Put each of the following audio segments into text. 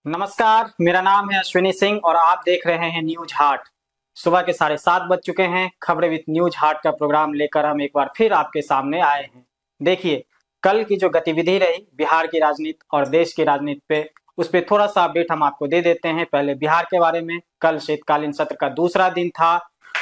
नमस्कार, मेरा नाम है अश्विनी सिंह और आप देख रहे हैं न्यूज हाट। सुबह के 7:30 बज चुके हैं। खबरें विद न्यूज हाट का प्रोग्राम लेकर हम एक बार फिर आपके सामने आए हैं। देखिए, कल की जो गतिविधि रही बिहार की राजनीति और देश की राजनीति पे, उस पर थोड़ा सा अपडेट हम आपको दे देते हैं। पहले बिहार के बारे में, कल शीतकालीन सत्र का दूसरा दिन था।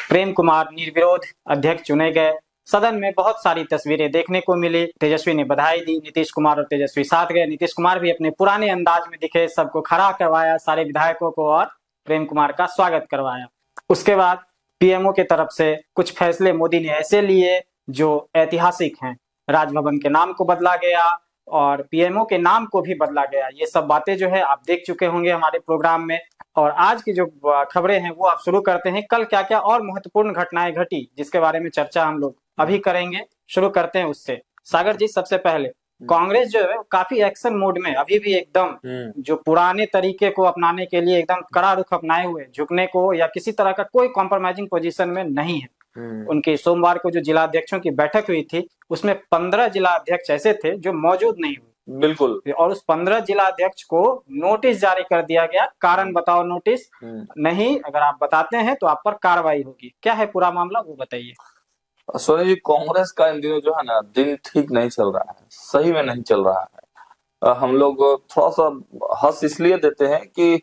प्रेम कुमार निर्विरोध अध्यक्ष चुने गए। सदन में बहुत सारी तस्वीरें देखने को मिली। तेजस्वी ने बधाई दी, नीतीश कुमार और तेजस्वी साथ गए। नीतीश कुमार भी अपने पुराने अंदाज में दिखे, सबको खड़ा करवाया, सारे विधायकों को, और प्रेम कुमार का स्वागत करवाया। उसके बाद पीएमओ की तरफ से कुछ फैसले मोदी ने ऐसे लिए जो ऐतिहासिक हैं। राजभवन के नाम को बदला गया और पीएमओ के नाम को भी बदला गया। ये सब बातें जो है आप देख चुके होंगे हमारे प्रोग्राम में। और आज की जो खबरें हैं वो आप शुरू करते हैं। कल क्या क्या और महत्वपूर्ण घटनाएं घटी जिसके बारे में चर्चा हम लोग अभी करेंगे। शुरू करते हैं उससे। सागर जी, सबसे पहले कांग्रेस जो है काफी एक्शन मोड में अभी भी, एकदम जो पुराने तरीके को अपनाने के लिए एकदम कड़ा रुख अपनाए हुए, झुकने को या किसी तरह का कोई कॉम्प्रोमाइजिंग पोजीशन में नहीं है। उनकी सोमवार को जो जिला अध्यक्षों की बैठक हुई थी उसमें 15 जिला अध्यक्ष ऐसे थे जो मौजूद नहीं हुए। बिल्कुल। और उस 15 जिला अध्यक्ष को नोटिस जारी कर दिया गया। कारण बताओ, नोटिस नहीं, अगर आप बताते हैं तो आप पर कार्रवाई होगी। क्या है पूरा मामला, वो बताइए। सोनी जी, कांग्रेस का इन दिनों जो है ना, दिन ठीक नहीं चल रहा है, सही में नहीं चल रहा है। हम लोग थोड़ा सा हंस इसलिए देते हैं कि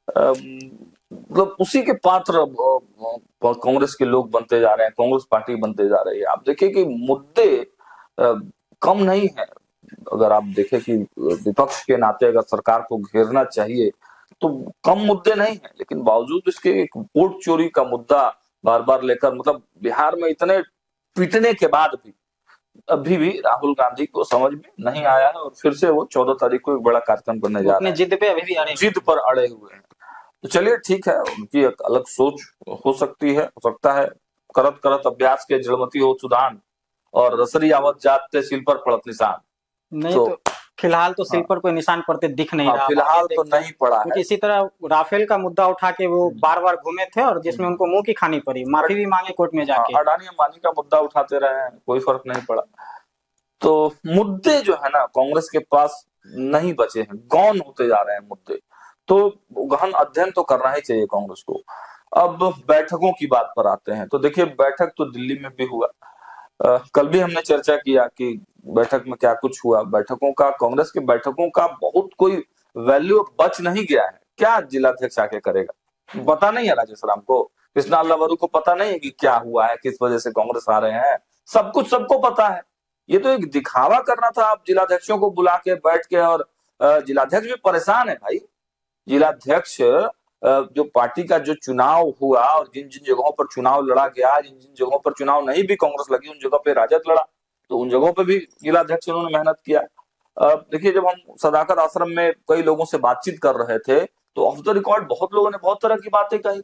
मतलब उसी के पात्र कांग्रेस के लोग बनते जा रहे हैं, कांग्रेस पार्टी बनते जा रही है। आप देखिए कि मुद्दे कम नहीं है। अगर आप देखें कि विपक्ष के नाते अगर सरकार को घेरना चाहिए तो कम मुद्दे नहीं है, लेकिन बावजूद इसके एक वोट चोरी का मुद्दा बार बार लेकर, मतलब बिहार में इतने पीटने के बाद भी अभी भी राहुल गांधी को समझ में नहीं आया है और फिर से वो 14 तारीख को एक बड़ा कार्यक्रम करने जा रहे हैं। जिद पे अभी भी अड़े, जिद पर अड़े हुए हैं। तो चलिए ठीक है, उनकी एक अलग सोच हो सकती है, हो सकता है करत करत अभ्यास के जड़मती हो सुदान और रसरी आवत जात ते सिल पर पड़त निशान। नहीं तो फिलहाल तो सिल पर कोई निशान पड़ते दिख नहीं रहा। फिलहाल तो नहीं पड़ा है। इसी तरह राफेल का मुद्दा उठा के वो बार बार घूमे थे और जिसमें उनको मुंह की खानी पड़ी, माफी भी मांगे कोर्ट में जाके। अडानी अंबानी का मुद्दा उठाते रहे हैं, कोई फर्क नहीं पड़ा। तो मुद्दे जो है ना कांग्रेस के पास नहीं बचे हैं, गौन होते जा रहे हैं मुद्दे। तो गहन अध्ययन तो करना ही चाहिए कांग्रेस को। अब बैठकों की बात पर आते हैं तो देखिए, बैठक तो दिल्ली में भी हुआ। कल भी हमने चर्चा किया कि बैठक में क्या कुछ हुआ। बैठकों का, कांग्रेस की बैठकों का बहुत कोई वैल्यू बच नहीं गया है। क्या जिलाध्यक्ष आके करेगा, पता नहीं है। राजेश राम को, कृष्णा अल्लावरू को पता नहीं है कि क्या हुआ है, किस वजह से कांग्रेस आ रहे हैं। सब कुछ सबको पता है। ये तो एक दिखावा करना था। आप जिलाध्यक्षों को बुला के बैठ के, और जिलाध्यक्ष भी परेशान है भाई। जिलाध्यक्ष जो पार्टी का जो चुनाव हुआ और जिन जिन जगहों पर चुनाव लड़ा गया, जिन जिन जगहों पर चुनाव नहीं भी कांग्रेस लगी, उन जगहों पे राजद लड़ा, तो उन जगहों पे भी जिलाध्यक्ष उन्होंने मेहनत किया। देखिए, जब हम सदाकत आश्रम में कई लोगों से बातचीत कर रहे थे तो ऑफ द रिकॉर्ड बहुत लोगों ने बहुत तरह की बातें कही।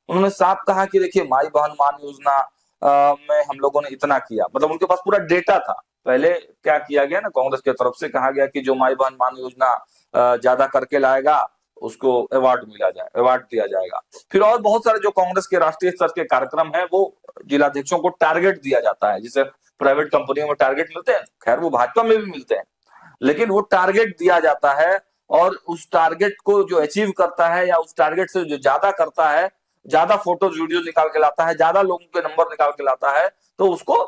उन्होंने साफ कहा कि देखिए, माई बहन मान योजना में हम लोगों ने इतना किया, मतलब उनके पास पूरा डेटा था। पहले क्या किया गया ना, कांग्रेस की तरफ से कहा गया कि जो माई बहन मान योजना ज्यादा करके लाएगा उसको अवार्ड दिया जाएगा। फिर और बहुत सारे जो कांग्रेस के राष्ट्रीय स्तर के कार्यक्रम है वो जिलाध्यक्षों को टारगेट दिया जाता है, जिसे प्राइवेट कंपनियों में टारगेट मिलते हैं। खैर, वो भाजपा में भी मिलते हैं, लेकिन वो टारगेट दिया जाता है और उस टारगेट को जो अचीव करता है या उस टारगेट से जो ज्यादा करता है, ज्यादा फोटोज वीडियो निकाल के लाता है, ज्यादा लोगों के नंबर निकाल के लाता है, तो उसको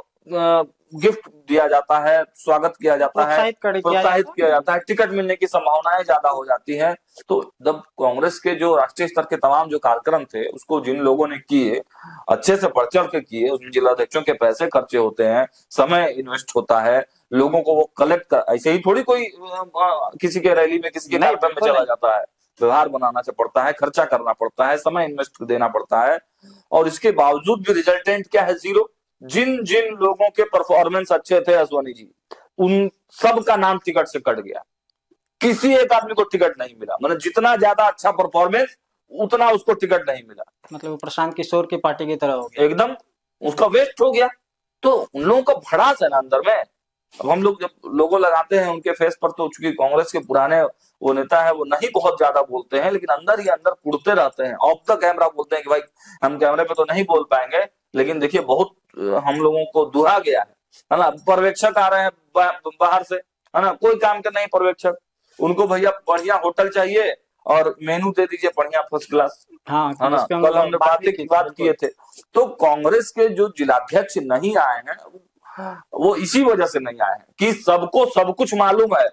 गिफ्ट दिया जाता है, स्वागत किया जाता है, प्रोत्साहित किया जाता है, टिकट मिलने की संभावनाएं ज्यादा हो जाती हैं। तो जब कांग्रेस के जो राष्ट्रीय स्तर के तमाम जो कार्यक्रम थे उसको जिन लोगों ने किए, अच्छे से बढ़ चढ़ के किए, उसमें जिलाध्यक्षों के पैसे खर्चे होते हैं, समय इन्वेस्ट होता है, लोगों को वो कलेक्ट कर, ऐसे ही थोड़ी कोई किसी के रैली में, किसी के कार्यक्रम में चला जाता है। व्यवहार बनाना पड़ता है, खर्चा करना पड़ता है, समय इन्वेस्ट देना पड़ता है, और इसके बावजूद भी रिजल्टेंट क्या है? जीरो। जिन जिन लोगों के परफॉर्मेंस अच्छे थे अश्वनी जी, उन सब का नाम टिकट से कट गया। किसी एक आदमी को टिकट नहीं मिला। मतलब जितना ज्यादा अच्छा परफॉर्मेंस उतना उसको टिकट नहीं मिला। मतलब प्रशांत किशोर की पार्टी की तरह हो गया, एकदम उसका वेस्ट हो गया। तो उन लोगों का भड़ास है ना अंदर में। अब हम लोग जब लोगो लगाते हैं उनके फेस पर, तो चूंकि कांग्रेस के पुराने वो नेता है, वो नहीं बहुत ज्यादा बोलते हैं, लेकिन अंदर ही अंदर कुड़ते रहते हैं। ऑफ द कैमरा बोलते हैं कि भाई हम कैमरे पे तो नहीं बोल पाएंगे, लेकिन देखिए बहुत हम लोगों को दुहा गया है ना। पर्यवेक्षक आ रहे हैं बाहर से, है ना, कोई काम के नहीं पर्यवेक्षक, उनको भैया बढ़िया होटल चाहिए और मेनू दे दीजिए बढ़िया फर्स्ट क्लास, हाँ, है ना। कल हमने बात किए थे। तो कांग्रेस के जो जिलाध्यक्ष नहीं आए हैं वो इसी वजह से नहीं आए हैं कि सबको सब कुछ मालूम है।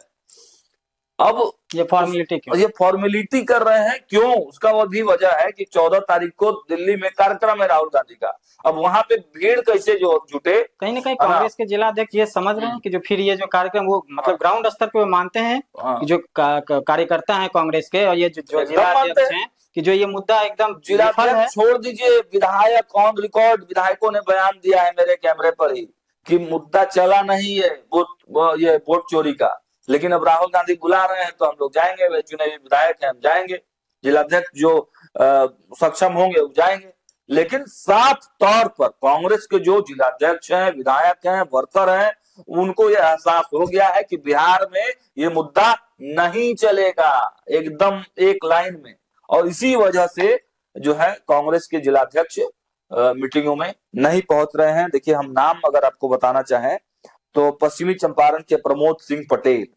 अब ये फॉर्मेलिटी कर रहे हैं क्यों, उसका वो भी वजह है कि 14 तारीख को दिल्ली में कार्यक्रम है राहुल गांधी का। अब वहां पे भीड़ कैसे जो जुटे, कहीं ना कहीं कांग्रेस के जिला अध्यक्ष ये समझ रहे हैं कि जो फिर ये जो कार्यक्रम वो मतलब ग्राउंड स्तर पे मानते हैं कि जो कार्यकर्ता है कांग्रेस के और ये जो जिला अध्यक्ष हैं कि जो ये मुद्दा एकदम विफल है। छोड़ दीजिए विधायक ऑन रिकॉर्ड, विधायकों ने बयान दिया है मेरे कैमरे पर ही कि मुद्दा चला नहीं है ये वोट चोरी का, लेकिन अब राहुल गांधी बुला रहे हैं तो हम लोग जाएंगे, वे चुने हुए विधायक हैं, हम जाएंगे, जिलाध्यक्ष जो सक्षम होंगे वो जाएंगे। लेकिन साफ तौर पर कांग्रेस के जो जिलाध्यक्ष हैं, विधायक हैं, वर्कर हैं, उनको यह एहसास हो गया है कि बिहार में ये मुद्दा नहीं चलेगा, एकदम एक लाइन में। और इसी वजह से जो है कांग्रेस के जिलाध्यक्ष मीटिंगों में नहीं पहुंच रहे हैं। देखिए हम नाम अगर आपको बताना चाहें तो पश्चिमी चंपारण के प्रमोद सिंह पटेल,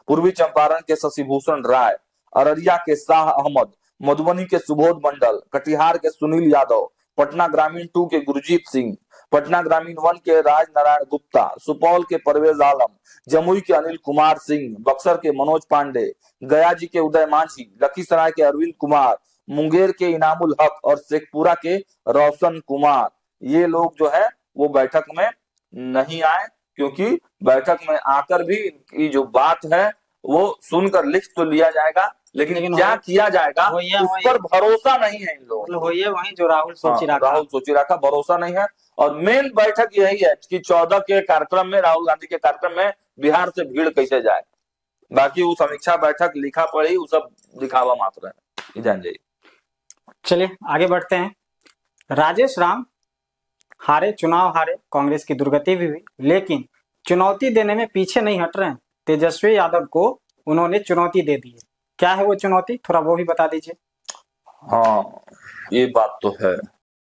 पूर्वी चंपारण के शशिभूषण राय, अररिया के शाह अहमद, मधुबनी के सुबोध मंडल, कटिहार के सुनील यादव, पटना ग्रामीण 2 के गुरजीत सिंह, पटना ग्रामीण 1 के राज नारायण गुप्ता, सुपौल के परवेज आलम, जमुई के अनिल कुमार सिंह, बक्सर के मनोज पांडे, गया जी के उदय मांझी, लखीसराय के अरविंद कुमार, मुंगेर के इनामुल हक और शेखपुरा के रोशन कुमार, ये लोग जो है वो बैठक में नहीं आए, क्योंकि बैठक में आकर भी इनकी जो बात है वो सुनकर लिख तो लिया जाएगा, लेकिन क्या किया जाएगा उस पर भरोसा नहीं है इन लोगों को। वही जो राहुल सोची रखा भरोसा नहीं है। और मेन बैठक यही है कि 14 के कार्यक्रम में, राहुल गांधी के कार्यक्रम में बिहार से भीड़ कैसे जाए, बाकी वो समीक्षा बैठक लिखा पढ़ी वो सब दिखावा मात्र है, जान जाइए। चलिए आगे बढ़ते हैं। राजेश राम चुनाव हारे, कांग्रेस की दुर्गति भी हुई, लेकिन चुनौती देने में पीछे नहीं हट रहे हैं। तेजस्वी यादव को उन्होंने चुनौती दे दी है। क्या है वो चुनौती, थोड़ा वो भी बता दीजिए। हाँ ये बात तो है।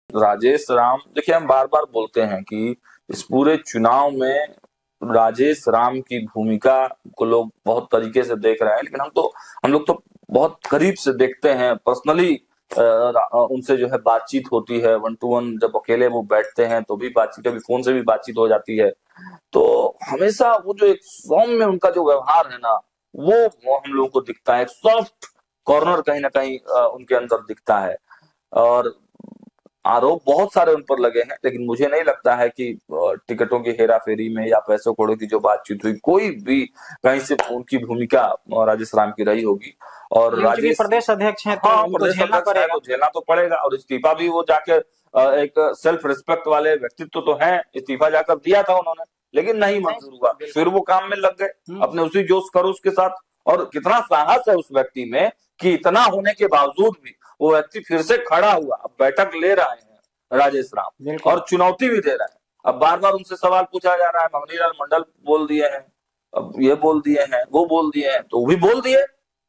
राजेश राम, देखिए हम बार बार बोलते हैं कि इस पूरे चुनाव में राजेश राम की भूमिका को लोग बहुत तरीके से देख रहे हैं, लेकिन हम लोग तो बहुत करीब से देखते हैं, पर्सनली उनसे जो है बातचीत होती है, 1 to 1 जब अकेले वो बैठते हैं तो भी बातचीत, कभी फोन से भी बातचीत हो जाती है। तो हमेशा वो जो एक सौम्य उनका जो व्यवहार है ना वो हम लोगों को दिखता है, एक सॉफ्ट कॉर्नर कहीं ना कहीं उनके अंदर दिखता है। और आरोप बहुत सारे उन पर लगे हैं, लेकिन मुझे नहीं लगता है कि टिकटों की हेरा फेरी में या पैसों करोड़ों की जो बातचीत हुई कोई भी कहीं से उनकी भूमिका राजेश राम की रही होगी। और राजेश प्रदेश अध्यक्ष हैं तो उनको झेलना तो पड़ेगा। और इस्तीफा भी वो जाकर एक सेल्फ रिस्पेक्ट वाले व्यक्तित्व तो है, इस्तीफा जाकर दिया था उन्होंने, लेकिन नहीं मंजूर हुआ, फिर वो काम में लग गए अपने उसी जोश खरोश के साथ। और कितना साहस है उस व्यक्ति में कि इतना होने के बावजूद भी वो व्यक्ति फिर से खड़ा हुआ, अब बैठक ले रहे हैं राजेश राम और चुनौती भी दे रहे हैं। अब बार बार उनसे सवाल पूछा जा रहा है, मवनीलाल मंडल बोल दिए हैं, अब ये बोल दिए हैं, वो बोल दिए हैं, तो वो भी बोल दिए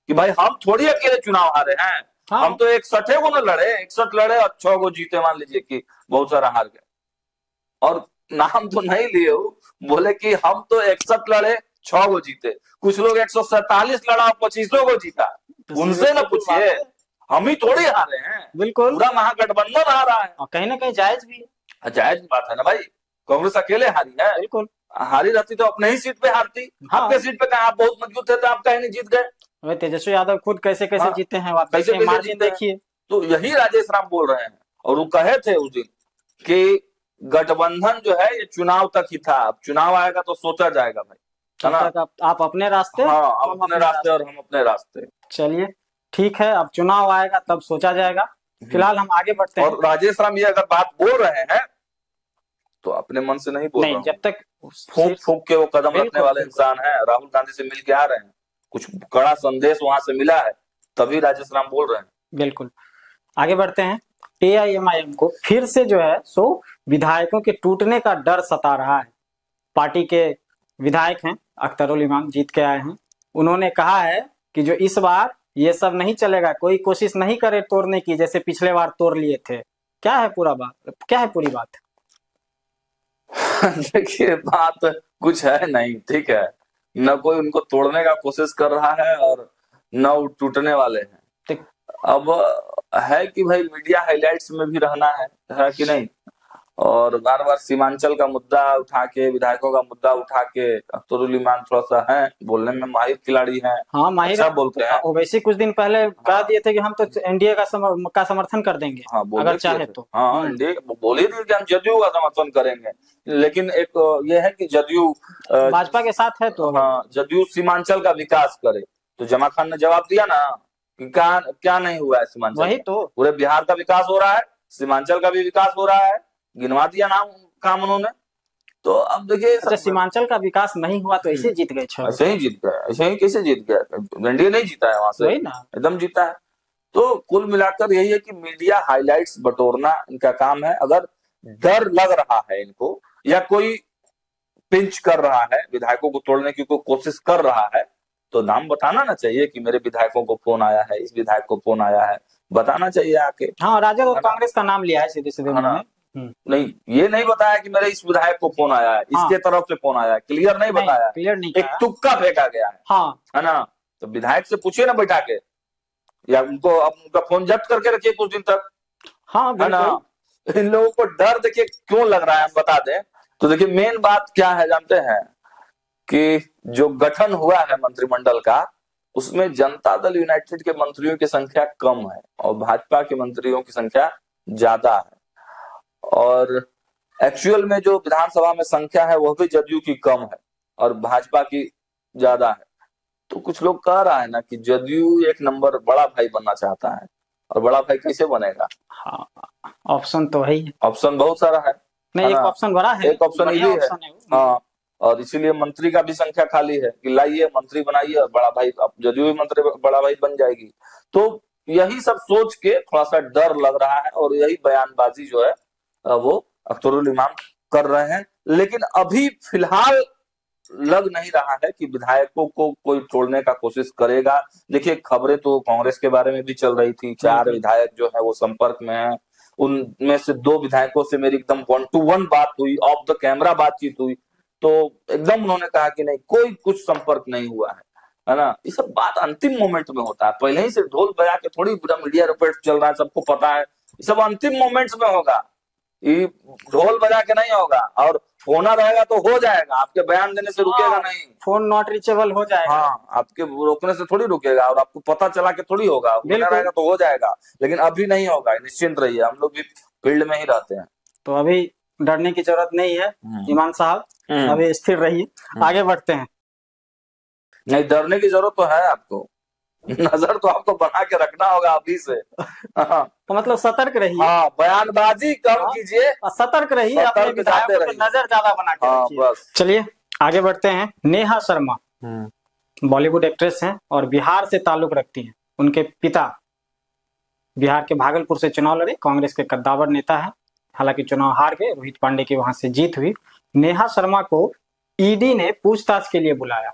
कि भाई हम थोड़ी अकेले चुनाव हारे हैं। हाँ। हम तो 61 को न लड़े, 61 लड़े और 6 को जीते, मान लीजिए कि बहुत सारा हार गए। और नाम तो नहीं लिए हो, बोले कि हम तो 61 लड़े 6 को जीते, कुछ लोग 147 लड़ा 25 को जीता, उनसे न पूछिए, हम ही थोड़ी हारे हैं। बिल्कुल, पूरा महागठबंधन आ रहा है, और कहीं ना कहीं जायज भी है, जायज बात है ना भाई। कांग्रेस अकेले हारी है, बिल्कुल हारी रहती तो अपने ही सीट पे हारती। हाँ। आपके सीट पे कहा आप बहुत मजबूत थे तो आप कहीं नहीं जीत गए। तेजस्वी यादव खुद कैसे हाँ, जीते हैं, कैसे मार्जिन देखिए। तो यही राजेश राम बोल रहे हैं, और वो कहे थे उस दिन कि गठबंधन जो है ये चुनाव तक ही था, अब चुनाव आएगा तो सोचा जाएगा भाई, है ना। आप अपने रास्ते, हाँ, आप अपने रास्ते और हम अपने रास्ते। चलिए ठीक है, अब चुनाव आएगा तब सोचा जाएगा, फिलहाल हम आगे बढ़ते हैं। और राजेश राम ये अगर बात बोल रहे हैं तो अपने मन से नहीं बोल रहे हैं, जब तक फूंक के वो कदम रखने वाले इंसान है, राहुल गांधी से मिल के आ रहे हैं, कुछ कड़ा संदेश वहां से मिला है, तभी राजेश राम बोल रहे हैं। बिल्कुल, आगे बढ़ते हैं। AIMIM को फिर से जो है सो विधायकों के टूटने का डर सता रहा है। पार्टी के विधायक हैं अख्तरुल इमाम, जीत के आए हैं, उन्होंने कहा है कि जो इस बार ये सब नहीं चलेगा, कोई कोशिश नहीं करे तोड़ने की, जैसे पिछले बार तोड़ लिए थे। क्या है पूरी बात? देखिए बात कुछ है नहीं, ठीक है, न कोई उनको तोड़ने का कोशिश कर रहा है और न टूटने वाले हैं। अब है कि भाई मीडिया हाइलाइट्स में भी रहना है कि नहीं, और बार बार सीमांचल का मुद्दा उठा के, विधायकों का मुद्दा उठा के, अख्तरुल इमान थोड़ा सा है बोलने में, माहिर खिलाड़ी हैं, हाँ माहिर, अच्छा बोलते हैं। वैसे कुछ दिन पहले कह दिए थे कि हम तो एनडीए का समर्थन कर देंगे, हाँ, अगर चाहे तो। हाँ, एनडीए बोल ही दिए कि हम जदयू का समर्थन करेंगे, लेकिन एक ये है कि जदयू भाजपा के साथ है, तो हाँ, जदयू सीमांचल का विकास करे। तो जमा खान ने जवाब दिया ना कि क्या नहीं हुआ है सीमांचल, वही तो, पूरे बिहार का विकास हो रहा है, सीमांचल का भी विकास हो रहा है, गिनवा दिया नाम काम उन्होंने। तो अब देखिए, अच्छा सीमांचल का विकास नहीं हुआ तो ऐसे जीत गए? ऐसे ही जीत गए, ऐसे ही कैसे जीत गया? एनडीए नहीं जीता है वहां से, एकदम जीता है। तो कुल मिलाकर यही है कि मीडिया हाइलाइट्स बटोरना इनका काम है। अगर डर लग रहा है इनको, या कोई पिंच कर रहा है, विधायकों को तोड़ने की कोई कोशिश कर रहा है, तो नाम बताना ना चाहिए कि मेरे विधायकों को फोन आया है, इस विधायक को फोन आया है, बताना चाहिए आके। हाँ, राजद और कांग्रेस का नाम लिया है सीधे सीधे उन्होंने। नहीं, ये नहीं बताया कि मेरे इस विधायक को फोन आया है, इसके तरफ से फोन आया है, क्लियर नहीं बताया, क्लियर नहीं, एक तुक्का फेंका गया है। हाँ, है ना? तो विधायक से पूछिए ना बैठा के, या उनको उनका फोन जब्त करके रखिए कुछ दिन तक। हाँ, है ना? इन लोगों को डर देखिए क्यों लग रहा है, हम बता दें। तो देखिए मेन बात क्या है जानते हैं, कि जो गठन हुआ है मंत्रिमंडल का, उसमें जनता दल यूनाइटेड के मंत्रियों की संख्या कम है और भाजपा के मंत्रियों की संख्या ज्यादा है, और एक्चुअल में जो विधानसभा में संख्या है वह भी जदयू की कम है और भाजपा की ज्यादा है। तो कुछ लोग कह रहा है ना कि जदयू एक नंबर बड़ा भाई बनना चाहता है, और बड़ा भाई कैसे बनेगा? हाँ, ऑप्शन तो है ही, ऑप्शन बहुत सारा है। नहीं, एक ऑप्शन बड़ा है, एक ऑप्शन ये है। हाँ, और इसीलिए मंत्री का भी संख्या खाली है कि लाइए मंत्री बनाइए और बड़ा भाई, अब जदयू भी मंत्री बड़ा भाई बन जाएगी। तो यही सब सोच के थोड़ा सा डर लग रहा है, और यही बयानबाजी जो है वो अख्तरुल इमाम कर रहे हैं। लेकिन अभी फिलहाल लग नहीं रहा है कि विधायकों को कोई तोड़ने का कोशिश करेगा। देखिए खबरें तो कांग्रेस के बारे में भी चल रही थी, 4 विधायक जो है वो संपर्क में है, उनमें से 2 विधायकों से मेरी एकदम 1-to-1 बात हुई, ऑफ द कैमरा बातचीत हुई, तो एकदम उन्होंने कहा कि नहीं, कोई कुछ संपर्क नहीं हुआ है ना? ये सब बात अंतिम मोमेंट में होता है, पहले ही से ढोल बजा के थोड़ी पूरा मीडिया रिपोर्ट चल रहा है, सबको पता है। ये सब अंतिम मोमेंट्स में होगा, ये ढोल बजा के नहीं होगा। और होना रहेगा तो हो जाएगा, आपके बयान देने से रुकेगा नहीं, फोन नॉट रीचेबल हो जाएगा। हाँ, आपके रोकने से थोड़ी रुकेगा, और आपको पता चला के थोड़ी होगा, होना रहेगा तो हो जाएगा, लेकिन अभी नहीं होगा, निश्चिंत रहिए, हम लोग भी फील्ड में ही रहते हैं। तो अभी डरने की जरूरत नहीं है ईमान साहब, अभी स्थिर रहिए, आगे बढ़ते हैं। नहीं, डरने की जरूरत तो है आपको, नजर तो आपको बना के रखना होगा अभी से। तो मतलब सतर्क रहिए। हाँ, बयानबाजी कम कीजिए, सतर्क रहिए, अपने विधायकों पर नजर ज्यादा बना के रखिए। बस चलिए आगे बढ़ते हैं। नेहा शर्मा बॉलीवुड एक्ट्रेस हैं और बिहार से ताल्लुक रखती हैं। उनके पिता बिहार के भागलपुर से चुनाव लड़े, कांग्रेस के कद्दावर नेता है, हालांकि चुनाव हार गए, रोहित पांडे की वहां से जीत हुई। नेहा शर्मा को ईडी ने पूछताछ के लिए बुलाया,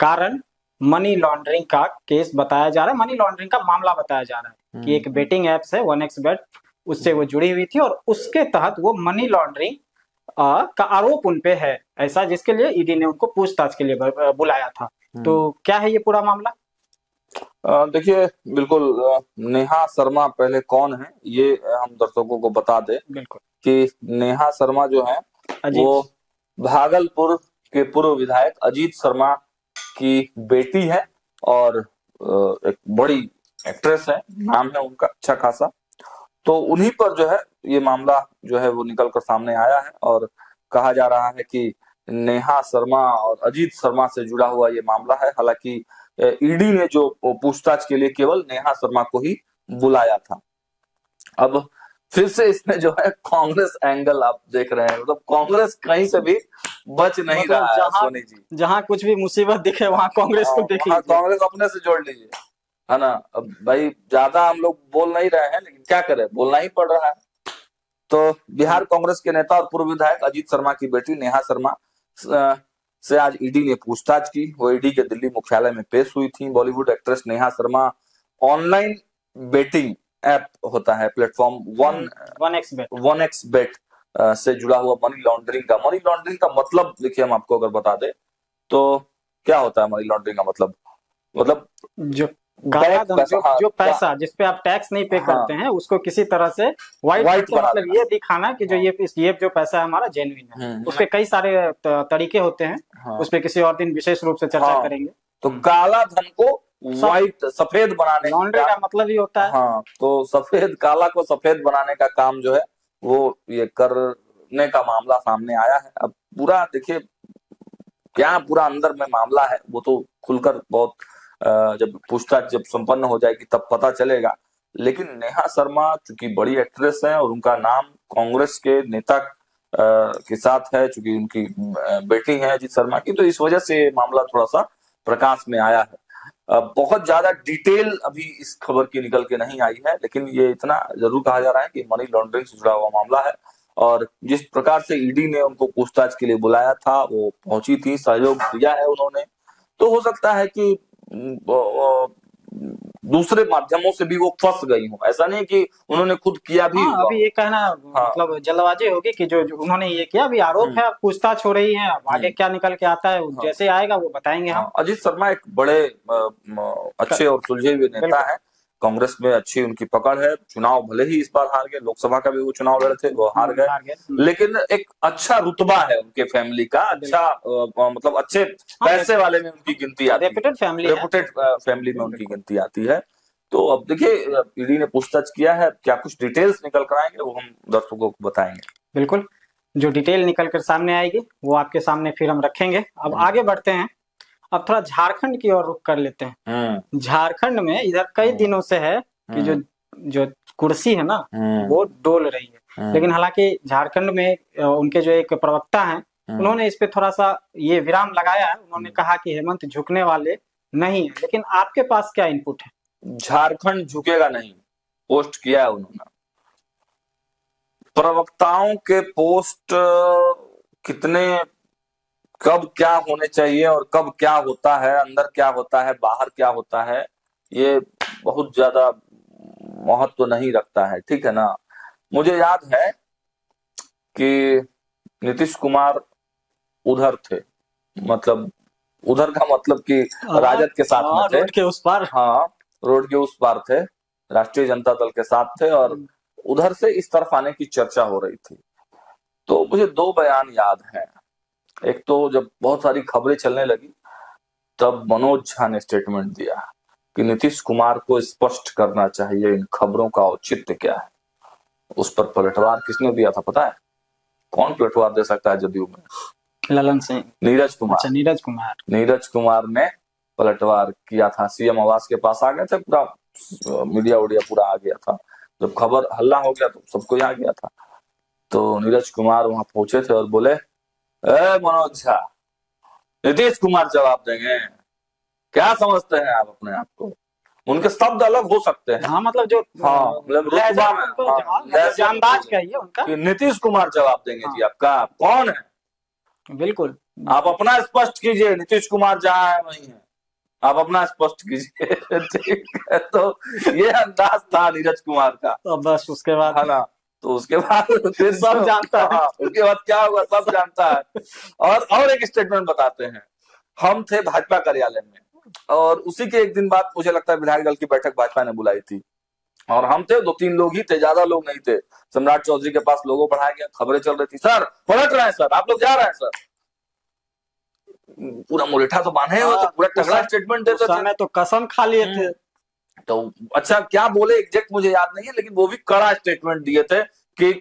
कारण मनी लॉन्ड्रिंग का केस बताया जा रहा है, मनी लॉन्ड्रिंग का मामला बताया जा रहा है कि एक बेटिंग एप्स है 1xBet, उससे वो जुड़ी हुई थी और उसके तहत वो मनी लॉन्ड्रिंग का आरोप उनपे है, ऐसा, जिसके लिए ईडी ने उनको पूछताछ के लिए बुलाया था। तो क्या है ये पूरा मामला? देखिए बिल्कुल, नेहा शर्मा पहले कौन है ये हम दर्शकों को बता दें। बिल्कुल, कि नेहा शर्मा जो है वो भागलपुर के पूर्व विधायक अजीत शर्मा की बेटी है और एक बड़ी एक्ट्रेस है, नाम है उनका अच्छा खासा। तो उन्हीं पर जो है ये मामला जो है वो निकल कर सामने आया है, और कहा जा रहा है कि नेहा शर्मा और अजीत शर्मा से जुड़ा हुआ ये मामला है। हालांकि ईडी ने जो पूछताछ के लिए केवल नेहा शर्मा को ही बुलाया था। अब फिर से इसमें जो है कांग्रेस एंगल आप देख रहे हैं, मतलब कांग्रेस कहीं से भी बच नहीं रहा है। सोनी जी, जहां कुछ भी मुसीबत दिखे वहां कांग्रेस को देखिए, कांग्रेस अपने से जोड़ लीजिए, है ना? अब भाई ज्यादा हम लोग बोल नहीं रहे हैं, लेकिन क्या करें, बोलना ही पड़ रहा है। तो बिहार कांग्रेस के नेता और पूर्व विधायक अजीत शर्मा की बेटी नेहा शर्मा से आज ईडी ने पूछताछ की। वो ईडी के दिल्ली मुख्यालय में पेश हुई थी। Bollywood actress Neha Sharma online betting app होता है प्लेटफॉर्म 1xBet से जुड़ा हुआ मनी लॉन्ड्रिंग का मतलब देखिए, हम आपको अगर बता दें तो क्या होता है मनी लॉन्ड्रिंग का मतलब जो काला धन जो पैसा हाँ, जिसपे आप टैक्स नहीं पे हाँ, करते हैं उसको किसी तरह से व्हाइट बना मतलब देना। ये दिखाना कि जो ये जो पैसा है हमारा जेन्युइन है। उसपे कई सारे तरीके होते हैं, उसपे किसी और दिन विशेष रूप से चर्चा करेंगे। तो काला धन को व्हाइट सफेद बनाने लॉन्ड्री का मतलब ही होता है। हाँ, तो सफेद काला को सफेद बनाने का काम जो है वो ये करने का मामला सामने आया है। अब पूरा देखिए क्या पूरा अंदर में मामला है वो तो खुलकर बहुत जब पूछताछ जब संपन्न हो जाएगी तब पता चलेगा। लेकिन नेहा शर्मा चूंकि बड़ी एक्ट्रेस है और उनका नाम कांग्रेस के नेता के साथ है, चूंकि उनकी बेटी है अजीत शर्मा की, तो इस वजह से मामला थोड़ा सा प्रकाश में आया है। बहुत ज्यादा डिटेल अभी इस खबर की निकल के नहीं आई है, लेकिन ये इतना जरूर कहा जा रहा है कि मनी लॉन्ड्रिंग से जुड़ा हुआ मामला है और जिस प्रकार से ईडी ने उनको पूछताछ के लिए बुलाया था वो पहुंची थी, सहयोग दिया है उन्होंने। तो हो सकता है कि दूसरे माध्यमों से भी वो फंस गई हो, ऐसा नहीं कि उन्होंने खुद किया भी। अभी ये कहना मतलब जल्दबाजी होगी कि जो उन्होंने ये किया, अभी आरोप है, पूछताछ हो रही है, आगे क्या निकल के आता है जैसे आएगा वो बताएंगे हम। अजीत शर्मा एक बड़े अच्छे और सुलझे हुए नेता है, कांग्रेस में अच्छी उनकी पकड़ है। चुनाव भले ही इस बार हार गए, लोकसभा का भी वो चुनाव लड़े थे, वो हार गए, लेकिन एक अच्छा रुतबा है उनके फैमिली का, अच्छा मतलब अच्छे पैसे वाले में उनकी गिनती आती है, रेपुटेड फैमिली में उनकी गिनती आती है। तो अब देखिए ईडी ने पूछताछ किया है, क्या कुछ डिटेल्स निकल कर आएंगे वो हम दर्शकों को बताएंगे। बिल्कुल, जो डिटेल निकल कर सामने आएगी वो आपके सामने फिर हम रखेंगे। अब आगे बढ़ते हैं, अब थोड़ा झारखंड की ओर रुख कर लेते हैं। झारखंड में इधर कई दिनों से है कि जो कुर्सी है ना वो डोल रही है, लेकिन हालांकि झारखंड में उनके जो एक प्रवक्ता हैं उन्होंने इस पे थोड़ा सा ये विराम लगाया है। उन्होंने कहा कि हेमंत झुकने वाले नहीं है, लेकिन आपके पास क्या इनपुट है? झारखंड झुकेगा नहीं पोस्ट किया है उन्होंने। प्रवक्ताओं के पोस्ट कितने कब क्या होने चाहिए और कब क्या होता है, अंदर क्या होता है बाहर क्या होता है, ये बहुत ज्यादा महत्व नहीं रखता है, ठीक है ना। मुझे याद है कि नीतीश कुमार उधर थे, मतलब उधर का मतलब कि राजद के साथ में थे, रोड के उस पार। हाँ, रोड के उस पार थे, राष्ट्रीय जनता दल के साथ थे और उधर से इस तरफ आने की चर्चा हो रही थी। तो मुझे दो बयान याद हैं। एक तो जब बहुत सारी खबरें चलने लगी तब मनोज झा ने स्टेटमेंट दिया कि नीतीश कुमार को स्पष्ट करना चाहिए इन खबरों का औचित्य क्या है। उस पर पलटवार किसने दिया था पता है? कौन पलटवार दे सकता है जदयू में? ललन सिंह, नीरज कुमार। अच्छा, नीरज कुमार ने पलटवार किया था। सीएम आवास के पास आ गए थे, पूरा मीडिया उडिया पूरा आ गया था। जब खबर हल्ला हो गया तो सबको आ गया था। तो नीरज कुमार वहां पहुंचे थे और बोले, मनोज झा, नीतीश कुमार जवाब देंगे, क्या समझते हैं आप अपने आप को? उनके शब्द अलग हो सकते हैं, हाँ, मतलब जो मतलब अंदाज कहिए उनका, नीतीश कुमार जवाब देंगे जी आपका, आप कौन है? बिल्कुल, आप अपना स्पष्ट कीजिए, नीतीश कुमार जहाँ है वही है, आप अपना स्पष्ट कीजिए। ठीक है, तो ये अंदाज था नीरज कुमार का। तो बस उसके बाद है ना, तो उसके बाद फिर सब जानता है। उसके बाद क्या होगा सब जानता है। और एक स्टेटमेंट बताते हैं। हम थे भाजपा कार्यालय में और उसी के एक दिन बाद मुझे लगता है विधायक दल की बैठक भाजपा ने बुलाई थी और हम थे 2-3 लोग ही थे, ज्यादा लोग नहीं थे। सम्राट चौधरी के पास लोगों बढ़ाया गया, खबरें चल रही थी, सर पलट रहे हैं, सर आप लोग जा रहे हैं सर। पूरा मुरेठा तो बांधे हुए, तो पूरा तगड़ा स्टेटमेंट देते थे, तो कसम खा लिए थे। तो अच्छा क्या बोले एग्जैक्ट मुझे याद नहीं है, लेकिन वो भी कड़ा स्टेटमेंट दिए थे कि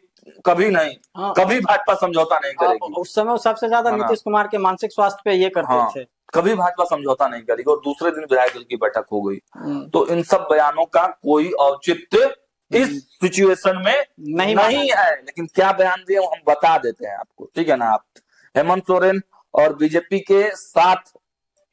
कभी नहीं, कभी भाजपा समझौता नहीं करेगी। उस समय सबसे ज्यादा नीतीश कुमार के मानसिक स्वास्थ्य पे ये करते थे, कभी भाजपा समझौता नहीं करेगी। और दूसरे दिन विधायक दल की बैठक हो गई। तो इन सब बयानों का कोई औचित्य इस सिचुएशन में नहीं है, लेकिन क्या बयान दिए हम बता देते हैं आपको, ठीक है ना। आप हेमंत सोरेन और बीजेपी के साथ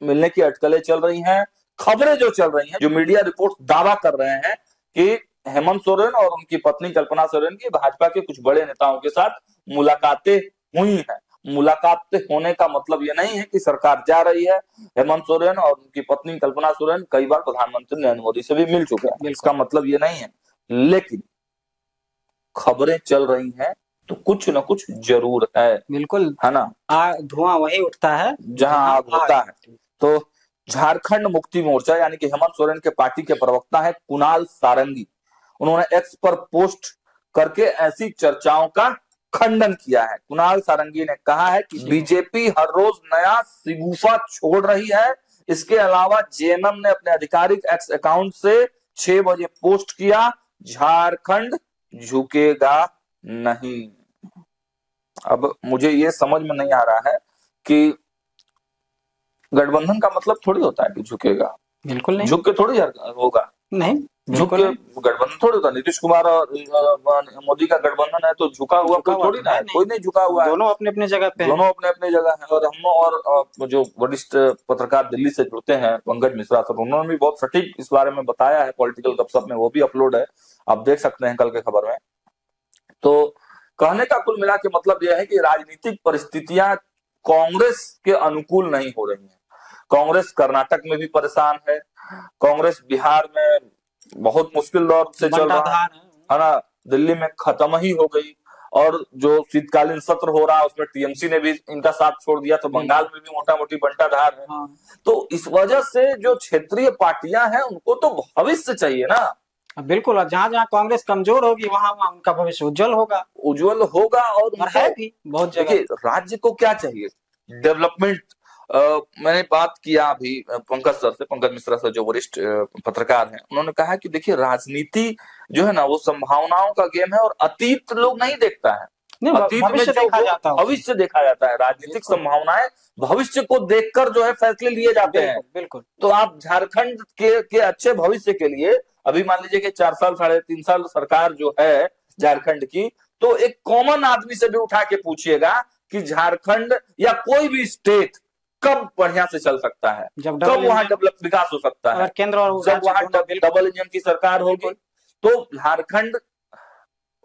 मिलने की अटकलें चल रही हैं, खबरें जो चल रही हैं, जो मीडिया रिपोर्ट दावा कर रहे हैं कि हेमंत सोरेन और उनकी पत्नी कल्पना सोरेन की भाजपा के कुछ बड़े नेताओं के साथ मुलाकातें हुई हैं। मुलाकात होने का मतलब ये नहीं है कि सरकार जा रही है। हेमंत सोरेन और उनकी पत्नी कल्पना सोरेन कई बार प्रधानमंत्री नरेंद्र मोदी से भी मिल चुके हैं, इसका मतलब ये नहीं है। लेकिन खबरें चल रही हैं तो कुछ न कुछ जरूर है, बिल्कुल, है ना। धुआं वही उठता है जहां आग होता है। तो झारखंड मुक्ति मोर्चा यानी कि हेमंत सोरेन के पार्टी के प्रवक्ता है कुणाल सारंगी, उन्होंने एक्स पर पोस्ट करके ऐसी चर्चाओं का खंडन किया है। कुणाल सारंगी ने कहा है कि बीजेपी हर रोज नया शिगुफा छोड़ रही है। इसके अलावा जेएमएम ने अपने आधिकारिक एक्स अकाउंट से 6 बजे पोस्ट किया, झारखंड झुकेगा नहीं। अब मुझे ये समझ में नहीं आ रहा है कि गठबंधन का मतलब थोड़ी होता है कि झुकेगा, बिल्कुल नहीं, झुक के थोड़ी होगा, नहीं झुक के गठबंधन थोड़ी होता। नीतीश कुमार और मोदी का गठबंधन है तो झुका हुआ कोई थोड़ी ना है, कोई नहीं झुका हुआ है, दोनों अपने अपने जगह पे, दोनों अपने अपने जगह है। और हम और जो वरिष्ठ पत्रकार दिल्ली से जुड़ते हैं पंकज मिश्रा सर, उन्होंने भी बहुत सटीक इस बारे में बताया है पॉलिटिकल गपशप में, वो भी अपलोड है, आप देख सकते हैं कल के खबर में। तो कहने का कुल मिला के मतलब यह है कि राजनीतिक परिस्थितियां कांग्रेस के अनुकूल नहीं हो रही हैं। कांग्रेस कर्नाटक में भी परेशान है, कांग्रेस बिहार में बहुत मुश्किल दौर से चल रहा है ना, दिल्ली में खत्म ही हो गई, और जो शीतकालीन सत्र हो रहा है उसमें टीएमसी ने भी इनका साथ छोड़ दिया, तो बंगाल में भी मोटा मोटी बंटाधार है। तो इस वजह से जो क्षेत्रीय पार्टियां हैं उनको तो भविष्य चाहिए ना। बिल्कुल, और जहाँ जहाँ कांग्रेस कमजोर होगी वहां वहां उनका भविष्य उज्जवल होगा। और है भी बहुत जगह। राज्य को क्या चाहिए? डेवलपमेंट। मैंने बात किया अभी पंकज सर से, पंकज मिश्रा सर जो वरिष्ठ पत्रकार हैं, उन्होंने कहा कि देखिए राजनीति जो है ना वो संभावनाओं का गेम है, और अतीत लोग नहीं देखता है, अतीत में भविष्य देखा जाता है। राजनीतिक संभावनाएं भविष्य को देखकर जो है फैसले लिए जाते हैं। बिल्कुल। तो आप झारखंड के अच्छे भविष्य के लिए अभी मान लीजिए कि 4 साल 3.5 साल सरकार जो है झारखंड की, तो एक कॉमन आदमी से भी उठा के पूछिएगा कि झारखंड या कोई भी स्टेट कब बढ़िया से चल सकता है, कब वहां डेवलप विकास हो सकता है, केंद्र और जब वहां डबल इंजन की सरकार होगी। तो झारखंड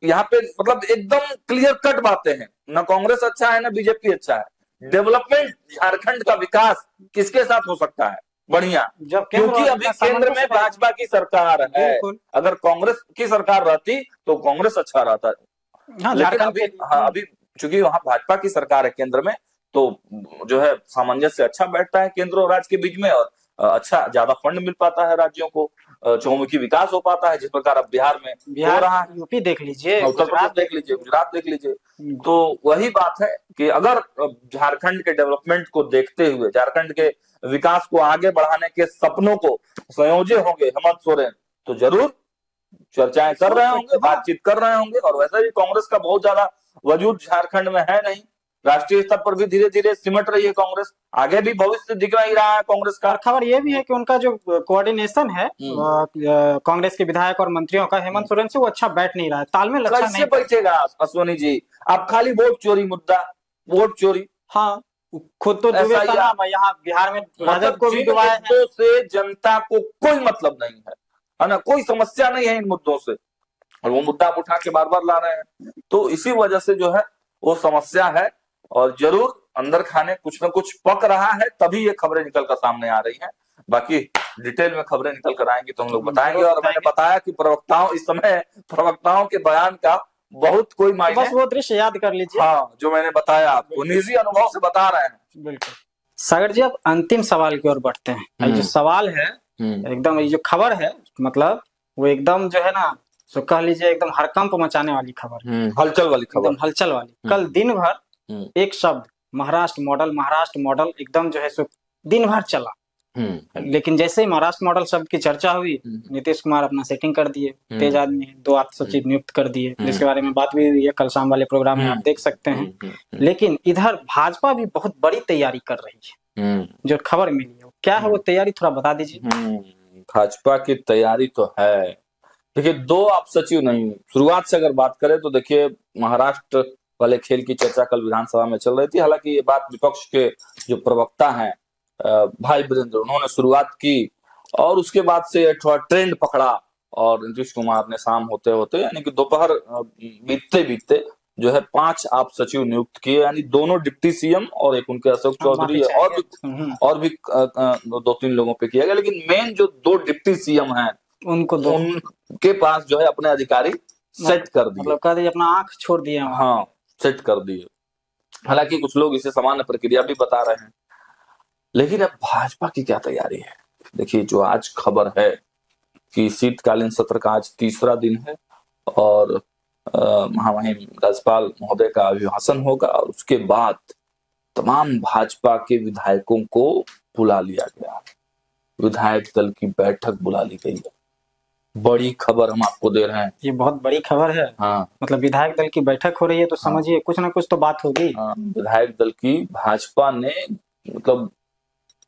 यहाँ पे मतलब एकदम क्लियर कट बातें हैं, ना कांग्रेस अच्छा है ना बीजेपी अच्छा है। डेवलपमेंट झारखंड का विकास किसके साथ हो सकता है बढ़िया, क्योंकि अभी केंद्र में भाजपा की सरकार है। अगर कांग्रेस की सरकार रहती तो कांग्रेस अच्छा रहता है, लेकिन अभी चूंकि वहां भाजपा की सरकार है केंद्र में, तो जो है सामंजस्य अच्छा बैठता है केंद्र और राज्य के बीच में, और अच्छा ज्यादा फंड मिल पाता है राज्यों को, चहुमुखी विकास हो पाता है, जिस प्रकार अब बिहार में हो रहा है। यूपी देख लीजिए, उत्तर प्रदेश देख लीजिए, गुजरात देख लीजिए। तो वही बात है कि अगर झारखंड के डेवलपमेंट को देखते हुए, झारखंड के विकास को आगे बढ़ाने के सपनों को संयोजे होंगे हेमंत सोरेन, तो जरूर चर्चाएं कर रहे होंगे, बातचीत कर रहे होंगे। और वैसे भी कांग्रेस का बहुत ज्यादा वजूद झारखंड में है नहीं, राष्ट्रीय स्तर पर भी धीरे धीरे सिमट रही है कांग्रेस, आगे भी भविष्य दिख नहीं रहा है कांग्रेस का। खबर ये भी है कि उनका जो कोऑर्डिनेशन है कांग्रेस के विधायक और मंत्रियों का हेमंत सोरेन से, वो अच्छा बैठ नहीं रहा है, तालमेल अच्छा नहीं बैठेगा। अश्वनी जी, आप खाली वोट चोरी मुद्दा, वोट चोरी, हाँ खुद तो यहाँ बिहार में राजद को भी डुबाया है। से जनता को कोई मतलब नहीं है ना, कोई समस्या नहीं है इन मुद्दों से, और वो मुद्दा आप उठा के बार बार ला रहे हैं। तो इसी वजह से जो है वो समस्या है, और जरूर अंदर खाने कुछ न कुछ पक रहा है, तभी ये खबरें निकल कर सामने आ रही हैं। बाकी डिटेल में खबरें निकल कर आएंगी तो हम लोग बताएंगे। और मैंने बताया कि इस समय प्रवक्ताओं के बयान का बहुत कोई मायने, बस वो दृश्य याद कर लीजिए, हाँ जो मैंने बताया आपको, निजी अनुभव से बता रहे हैं। बिल्कुल। सागर जी, अब अंतिम सवाल की ओर बढ़ते हैं। जो सवाल है एकदम, ये जो खबर है मतलब वो एकदम जो है ना, तो कह लीजिए एकदम हड़कंप मचाने वाली खबर, हलचल वाली खबर, एकदम हलचल वाली। कल दिन भर एक शब्द महाराष्ट्र मॉडल एकदम जो है सो दिन भर चला। लेकिन जैसे ही महाराष्ट्र मॉडल शब्द की चर्चा हुई, नीतीश कुमार अपना सेटिंग कर दिए, तेज आदमी है, 2 आप्त सचिव नियुक्त कर दिए, जिसके बारे में बात भी हुई है कल शाम वाले प्रोग्राम में, आप देख सकते हैं। लेकिन इधर भाजपा भी बहुत बड़ी तैयारी कर रही है, जो खबर मिली है। क्या है वो तैयारी, थोड़ा बता दीजिए। भाजपा की तैयारी तो है, देखिए 2 आप सचिव नहीं, शुरुआत से अगर बात करें तो देखिए महाराष्ट्र वाले खेल की चर्चा कल विधानसभा में चल रही थी। हालांकि ये बात विपक्ष के जो प्रवक्ता हैं भाई वीरेंद्र, उन्होंने शुरुआत की, और उसके बाद से थोड़ा ट्रेंड पकड़ा, और नीतीश कुमार ने शाम होते होते यानी कि दोपहर बीतते बीतते जो है 5 आप सचिव नियुक्त किए, यानी दोनों डिप्टी सीएम और एक उनके अशोक चौधरी, और भी 2-3 लोगों पे किया गया। लेकिन मेन जो 2 डिप्टी सीएम हैं उनके पास जो है अपने अधिकारी सेट कर दिए, मतलब कह दिए, अपना आंख छोड़ दिए, हाँ सेट कर दिए। हालांकि कुछ लोग इसे सामान्य प्रक्रिया भी बता रहे हैं। लेकिन अब भाजपा की क्या तैयारी है? देखिए, जो आज खबर है कि शीतकालीन सत्र का आज तीसरा दिन है और महामहिम राज्यपाल महोदय का अभिभाषण होगा और उसके बाद तमाम भाजपा के विधायकों को बुला लिया गया। विधायक दल की बैठक बुला ली गई है। बड़ी खबर हम आपको दे रहे हैं। ये बहुत बड़ी खबर है। हाँ, मतलब विधायक दल की बैठक हो रही है तो समझिए कुछ ना कुछ तो बात होगी। विधायक दल की भाजपा ने मतलब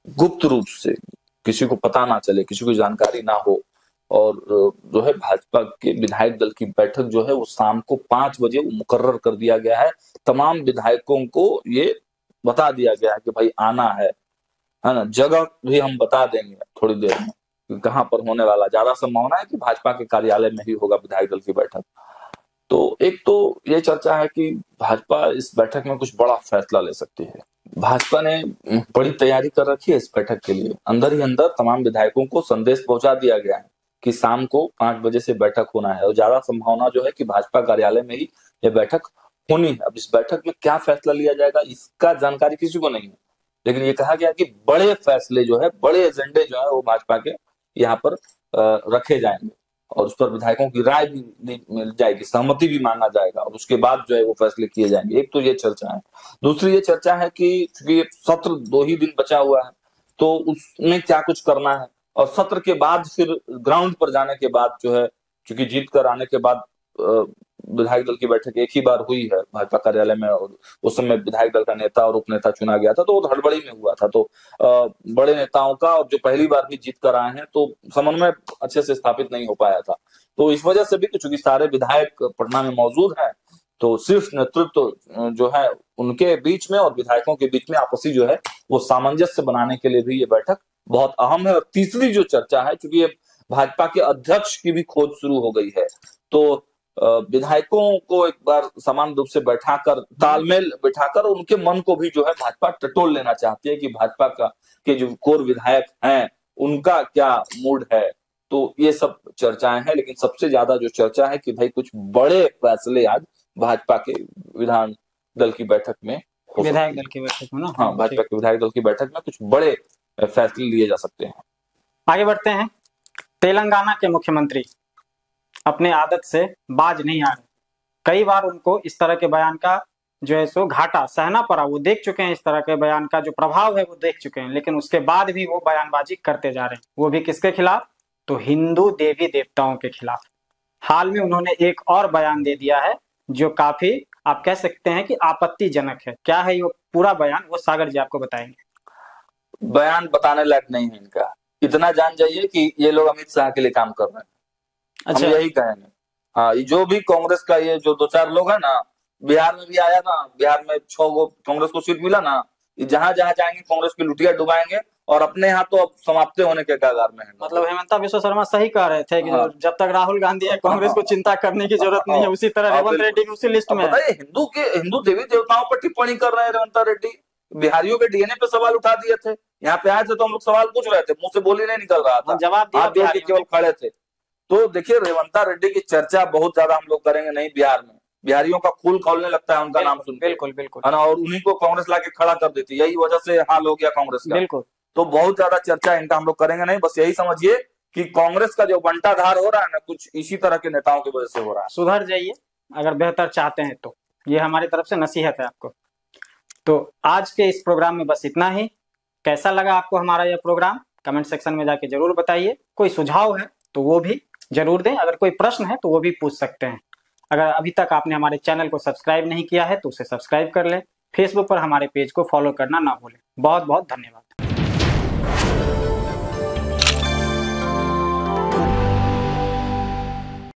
गुप्त रूप से, किसी को पता ना चले, किसी को जानकारी ना हो, और जो है भाजपा के विधायक दल की बैठक जो है वो शाम को 5 बजे मुकर्रर कर दिया गया है। तमाम विधायकों को ये बता दिया गया है कि भाई आना है ना। जगह भी हम बता देंगे थोड़ी देर में कि कहाँ पर होने वाला। ज्यादा संभावना है कि भाजपा के कार्यालय में ही होगा विधायक दल की बैठक। तो एक तो ये चर्चा है कि भाजपा इस बैठक में कुछ बड़ा फैसला ले सकती है। भाजपा ने बड़ी तैयारी कर रखी है इस बैठक के लिए। अंदर ही अंदर तमाम विधायकों को संदेश पहुंचा दिया गया है कि शाम को 5 बजे से बैठक होना है और ज्यादा संभावना जो है कि भाजपा कार्यालय में ही ये बैठक होनी है। अब इस बैठक में क्या फैसला लिया जाएगा इसका जानकारी किसी को नहीं है, लेकिन ये कहा गया कि बड़े फैसले जो है, बड़े एजेंडे जो है वो भाजपा के यहाँ पर रखे जाएंगे और उस पर विधायकों की राय भी मिल जाएगी, सहमति भी मांगा जाएगा और उसके बाद जो है वो फैसले किए जाएंगे। एक तो ये चर्चा है। दूसरी ये चर्चा है कि चूंकि सत्र 2 ही दिन बचा हुआ है तो उसमें क्या कुछ करना है और सत्र के बाद फिर ग्राउंड पर जाने के बाद जो है, चूंकि जीत कर आने के बाद विधायक दल की बैठक एक ही बार हुई है भाजपा कार्यालय में और उस समय विधायक दल का नेता और उपनेता चुना गया था तो वो हड़बड़ी में हुआ था। तो बड़े नेताओं का और जो पहली बार भी जीत कर आए हैं तो समन्वय अच्छे से स्थापित नहीं हो पाया था। तो इस वजह से भी चूंकि सारे विधायक पटना में मौजूद हैं तो शीर्ष नेतृत्व जो है उनके बीच में और विधायकों के बीच में आपसी जो है वो सामंजस्य बनाने के लिए भी ये बैठक बहुत अहम है। और तीसरी जो चर्चा है, चूंकि ये भाजपा के अध्यक्ष की भी खोज शुरू हो गई है तो विधायकों को एक बार समान रूप से बैठाकर, तालमेल बिठाकर उनके मन को भी जो है भाजपा टटोल लेना चाहती है कि भाजपा का के जो कोर विधायक हैं उनका क्या मूड है। तो ये सब चर्चाएं हैं, लेकिन सबसे ज्यादा जो चर्चा है कि भाई कुछ बड़े फैसले आज भाजपा के विधान दल की बैठक में, विधायक दल की बैठक में ना, हाँ, भाजपा के विधायक दल की बैठक में कुछ बड़े फैसले लिए जा सकते हैं। आगे बढ़ते हैं। तेलंगाना के मुख्यमंत्री अपने आदत से बाज नहीं आ रहे। कई बार उनको इस तरह के बयान का जो है सो घाटा सहना पड़ा। वो देख चुके हैं इस तरह के बयान का जो प्रभाव है वो देख चुके हैं, लेकिन उसके बाद भी वो बयानबाजी करते जा रहे हैं। वो भी किसके खिलाफ? तो हिंदू देवी देवताओं के खिलाफ। हाल में उन्होंने एक और बयान दे दिया है जो काफी, आप कह सकते हैं कि आपत्तिजनक है। क्या है ये पूरा बयान, वो सागर जी आपको बताएंगे। बयान बताने लायक नहीं है इनका। इतना जान जाइए कि ये लोग अमित शाह के लिए काम कर रहे हैं। अच्छा, हम यही कहेंगे। हाँ, जो भी कांग्रेस का ये जो 2-4 लोग है ना, बिहार में भी आया ना, बिहार में 6 गो कांग्रेस को सीट मिला ना, जहां जहां जाएंगे कांग्रेस की लुटिया डुबाएंगे और अपने यहाँ तो अब समाप्त होने के कगार में है। मतलब हेमंता बिश्व शर्मा सही कह रहे थे कि जब तक राहुल गांधी है कांग्रेस को चिंता करने की जरूरत नहीं है। उसी तरह रेवंत रेड्डी भी उसी लिस्ट में है। हिंदू देवी देवताओं पर टिप्पणी कर रहे हैं रेवंत रेड्डी। बिहारियों के डीएनए पे सवाल उठा दिए थे। यहाँ पे आए थे तो हम लोग सवाल पूछ रहे थे, मुंह से बोली नहीं निकल रहा था, जवाब दिया, केवल खड़े थे। तो देखिए, रेवंता रेड्डी की चर्चा बहुत ज्यादा हम लोग करेंगे नहीं बिहार में। बिहारियों का खून खौलने लगता है उनका नाम सुन। बिल्कुल बिल्कुल, है ना, और उन्हीं को कांग्रेस लाके खड़ा कर देती, यही वजह से हाल हो गया कांग्रेस का। बिल्कुल। तो बहुत ज्यादा चर्चा इनका हम लोग करेंगे नहीं। बस यही समझिए कि कांग्रेस का जो बंटाधार हो रहा है ना, कुछ इसी तरह के नेताओं की वजह से हो रहा है। सुधर जाइए अगर बेहतर चाहते हैं तो, ये हमारी तरफ से नसीहत है आपको। तो आज के इस प्रोग्राम में बस इतना ही। कैसा लगा आपको हमारा यह प्रोग्राम, कमेंट सेक्शन में जाके जरूर बताइए। कोई सुझाव है तो वो भी जरूर दें। अगर कोई प्रश्न है तो वो भी पूछ सकते हैं। अगर अभी तक आपने हमारे चैनल को सब्सक्राइब नहीं किया है तो उसे सब्सक्राइब कर लें। फेसबुक पर हमारे पेज को फॉलो करना ना भूलें। बहुत बहुत धन्यवाद।